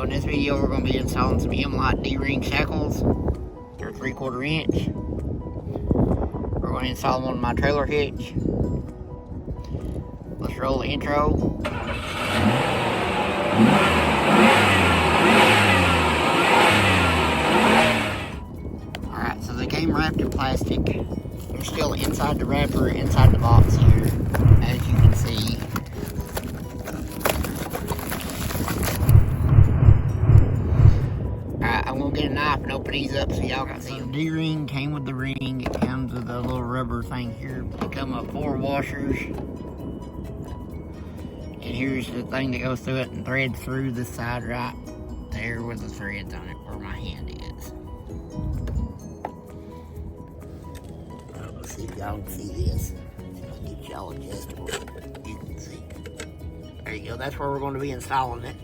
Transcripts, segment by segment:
in this video we're going to be installing some M-Lot D-ring shackles. They're 3/4 inch. We're going to install them on my trailer hitch. Let's roll the intro. Alright, so they came wrapped in plastic. They're still inside the wrapper, inside the box here, as you can see. Alright, I'm going to get a knife and open these up so y'all can see them. The D-ring came with the ring. It comes with a little rubber thing here. They come with 4 washers. And here's the thing that goes through it and threads through the side right there with the threads on it where my hand is. Let's see if y'all can see this. I'll get y'all adjustable. You can see. There you go. That's where we're going to be installing it.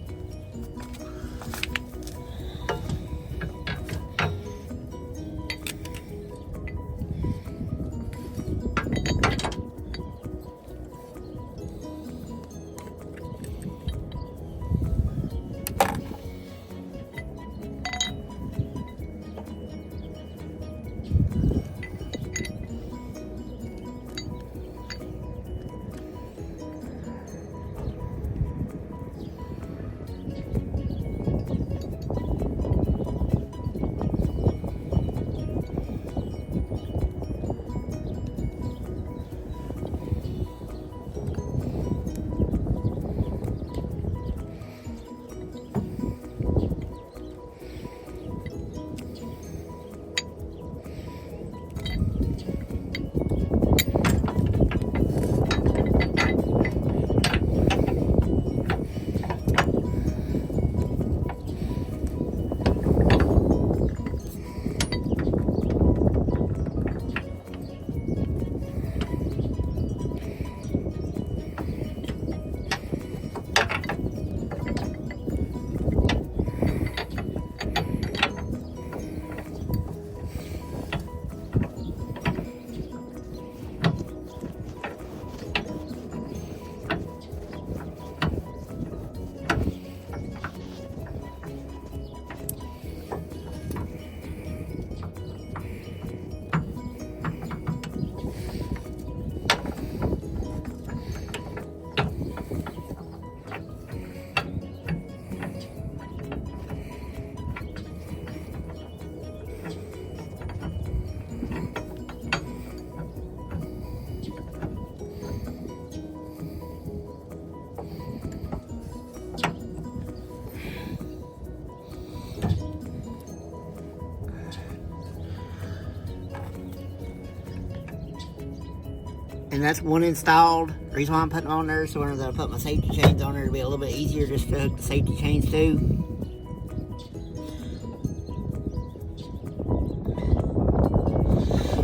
And that's one installed. The reason why I'm putting them on there, so when I put my safety chains on there, it'll be a little bit easier just to hook the safety chains to.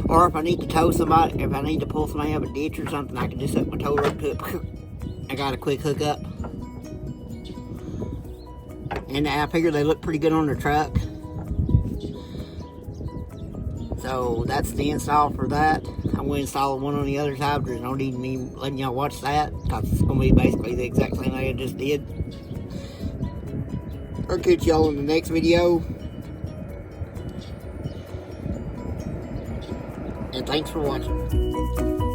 Or if I need to tow somebody, if I need to pull somebody out of a ditch or something, I can just hook my tow rope to it. I got a quick hookup. And I figure they look pretty good on the truck. So that's the install for that. I'm going to install one on the other side, but there's no need in me letting y'all watch that, because it's going to be basically the exact same way I just did. I'll catch y'all in the next video. And thanks for watching.